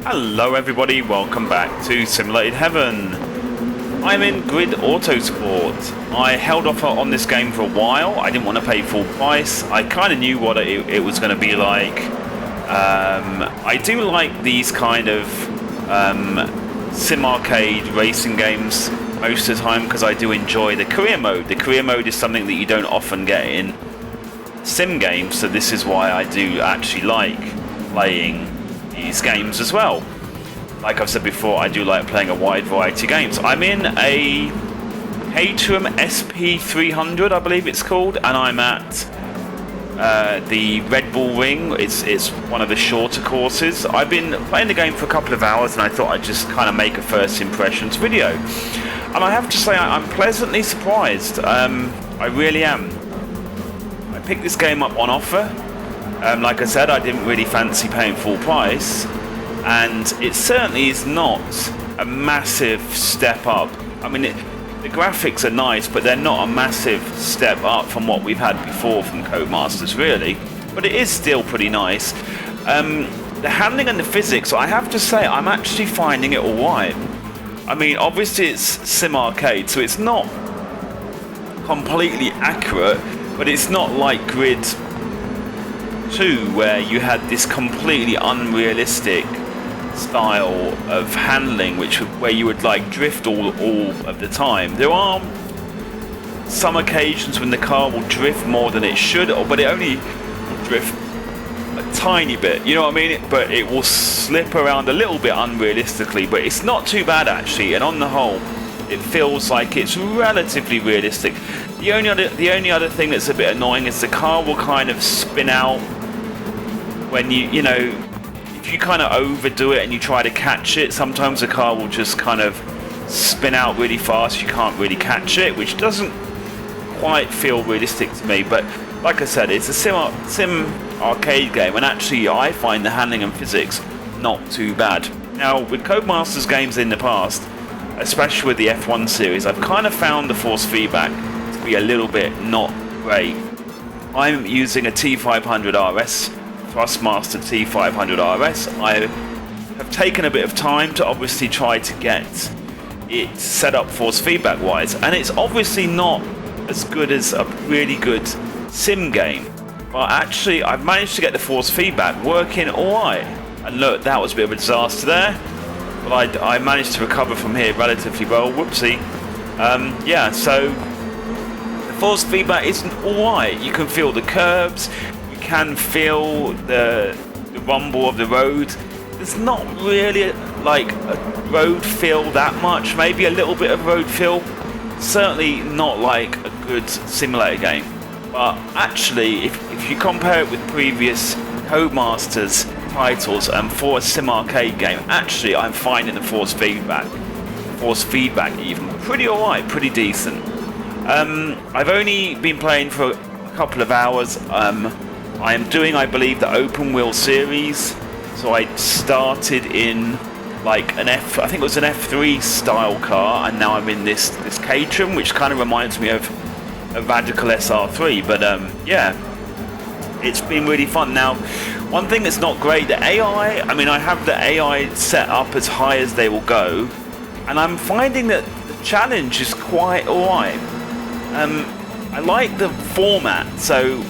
Hello everybody, welcome back to Simulated Heaven. I'm in Grid AutoSport. I held off on this game for a while. I didn't want to pay full price. I kind of knew what it was going to be like. I do like these kind of sim arcade racing games most of the time because I do enjoy the career mode. The career mode is something that you don't often get in sim games, so this is why I do actually like playing these games as well. Like I've said before, I do like playing a wide variety of games. I'm in a Caterham SP300, I believe it's called, and I'm at the Red Bull Ring. It's one of the shorter courses. I've been playing the game for a couple of hours and I thought I'd just kind of make a first impressions video. And I have to say I'm pleasantly surprised. I really am. I picked this game up on offer. Like I said, I didn't really fancy paying full price, and it certainly is not a massive step up. I mean, the graphics are nice, but they're not a massive step up from what we've had before from Codemasters, really. But it is still pretty nice. The handling and the physics, I have to say, I'm actually finding it alright. I mean, obviously it's sim arcade, so it's not completely accurate, but it's not like Grid 2 where you had this completely unrealistic style of handling where you would like drift all of the time. There are some occasions when the car will drift more than it should, but it only will drift a tiny bit, you know what I mean? But it will slip around a little bit unrealistically, but it's not too bad actually, and on the whole it feels like it's relatively realistic. The only other thing that's a bit annoying is the car will kind of spin out when you know, if you kind of overdo it and you try to catch it, sometimes the car will just kind of spin out really fast. You can't really catch it, which doesn't quite feel realistic to me. But like I said, it's a sim arcade game, and actually I find the handling and physics not too bad. Now, with Codemasters games in the past, especially with the F1 series, I've kind of found the force feedback to be a little bit not great. I'm using a T500 RS, Thrustmaster T500 RS. I have taken a bit of time to obviously try to get it set up force feedback wise, and it's obviously not as good as a really good sim game, but actually I've managed to get the force feedback working alright. And look, that was a bit of a disaster there, but I managed to recover from here relatively well. Whoopsie. Yeah, so the force feedback isn't alright. You can feel the curbs, can feel the rumble of the road. There's not really like a road feel that much, maybe a little bit of road feel, certainly not like a good simulator game. But actually if you compare it with previous Codemasters titles and for a sim arcade game, actually I'm finding the force feedback even pretty alright, pretty decent. I've only been playing for a couple of hours. I am doing, I believe, the open wheel series. So I started in like I think it was an F3 style car, and now I'm in this Caterham, which kind of reminds me of a Radical SR3. But yeah, it's been really fun. Now, one thing that's not great, the AI. I mean, I have the AI set up as high as they will go, and I'm finding that the challenge is quite alright. I like the format. So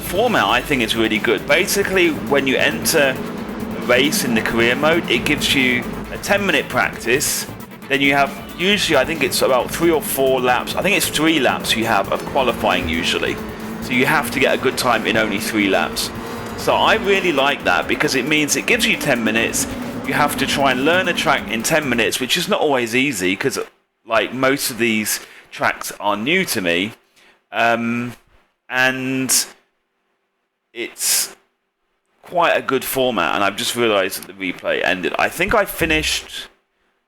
format I think is really good. Basically, when you enter a race in the career mode, it gives you a 10-minute practice. Then you have, usually I think it's about 3 or 4 laps. I think it's 3 laps you have of qualifying usually. So you have to get a good time in only 3 laps. So I really like that because it means it gives you 10 minutes. You have to try and learn a track in 10 minutes, which is not always easy because like most of these tracks are new to me. And it's quite a good format, and I've just realised that the replay ended. I think I finished.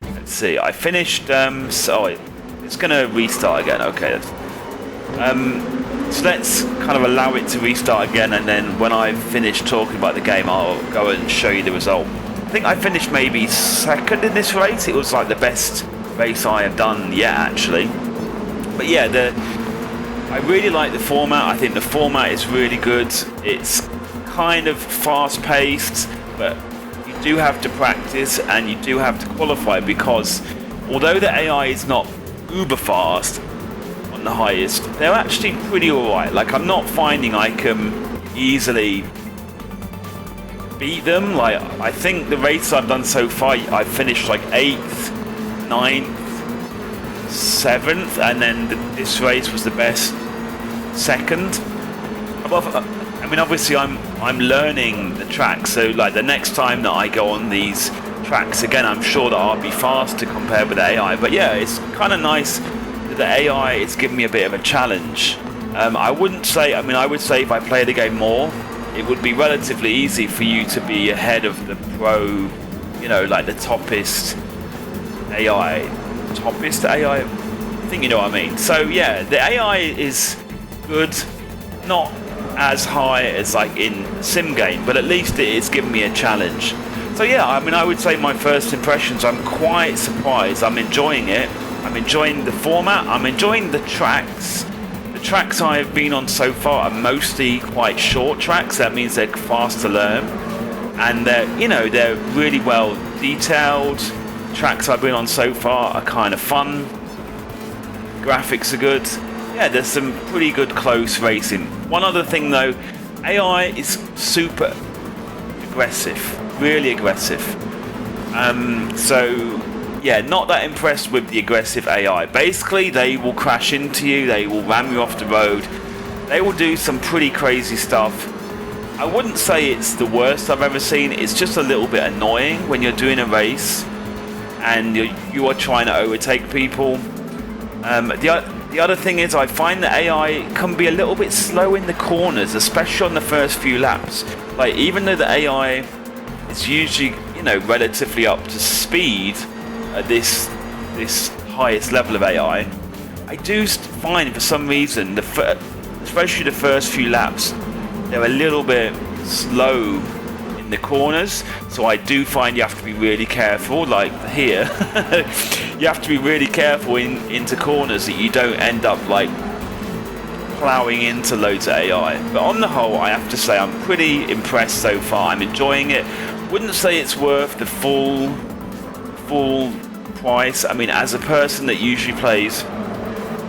Let's see. I finished. Sorry, it's going to restart again. Okay. So let's kind of allow it to restart again, and then when I've finished talking about the game, I'll go and show you the result. I think I finished maybe second in this race. It was like the best race I have done yet, actually. But yeah, I really like the format. I think the format is really good. It's kind of fast-paced, but you do have to practice and you do have to qualify, because although the AI is not uber fast on the highest, they're actually pretty alright. Like, I'm not finding I can easily beat them. Like, I think the races I've done so far, I've finished like 8th, 9th, 7th, and then this race was the best 2nd. I mean, obviously I'm learning the track, so like the next time that I go on these tracks again, I'm sure that I'll be faster compared with the AI. But yeah, it's kind of nice that the AI is giving me a bit of a challenge. I would say if I play the game more, it would be relatively easy for you to be ahead of the pro, you know, like the toppest AI. I think you know what I mean. So yeah, the AI is good, not as high as like in sim game, but at least it is giving me a challenge. So yeah, I mean, I would say my first impressions, I'm quite surprised. I'm enjoying it. I'm enjoying the format. I'm enjoying the tracks. The tracks I've been on so far are mostly quite short tracks. That means they're fast to learn, and they're really well detailed. Tracks I've been on so far are kind of fun. Graphics are good. Yeah, there's some pretty good close racing. One other thing though, AI is super aggressive, really aggressive. So yeah, not that impressed with the aggressive AI. Basically, they will crash into you, they will ram you off the road, they will do some pretty crazy stuff. I wouldn't say it's the worst I've ever seen, it's just a little bit annoying when you're doing a race and you are trying to overtake people. The other thing is, I find that AI can be a little bit slow in the corners, especially on the first few laps. Like, even though the AI is usually, you know, relatively up to speed at this highest level of AI, I do find for some reason, especially the first few laps, they're a little bit slow in the corners. So I do find you have to be really careful, like here. You have to be really careful into corners that you don't end up like plowing into loads of AI. But on the whole, I have to say I'm pretty impressed so far. I'm enjoying it. Wouldn't say it's worth the full price. I mean, as a person that usually plays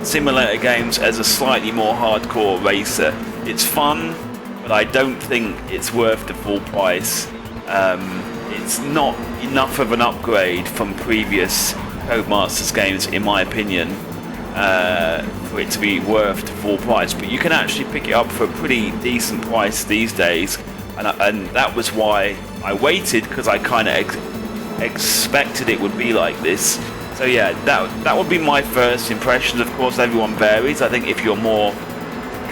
simulator games as a slightly more hardcore racer, it's fun, but I don't think it's worth the full price. It's not enough of an upgrade from previous Codemasters games, in my opinion, for it to be worth the full price. But you can actually pick it up for a pretty decent price these days, and that was why I waited, because I kind of expected it would be like this. So yeah, that would be my first impressions. Of course, everyone varies. I think if you're more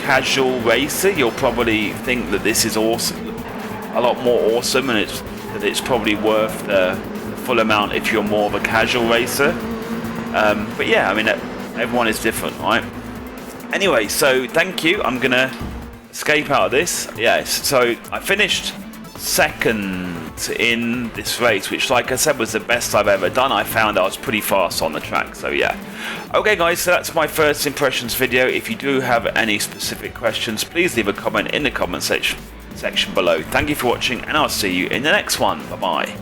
casual racer, you'll probably think that this is awesome, a lot more awesome, and it's probably worth the full amount if you're more of a casual racer. But yeah, I mean, everyone is different, right? Anyway, so thank you. I'm gonna escape out of this. Yes, so I finished second in this race, which, like I said, was the best I've ever done. I found I was pretty fast on the track, so yeah. Okay guys, so that's my first impressions video. If you do have any specific questions, please leave a comment in the comment section below. Thank you for watching, and I'll see you in the next one. Bye bye.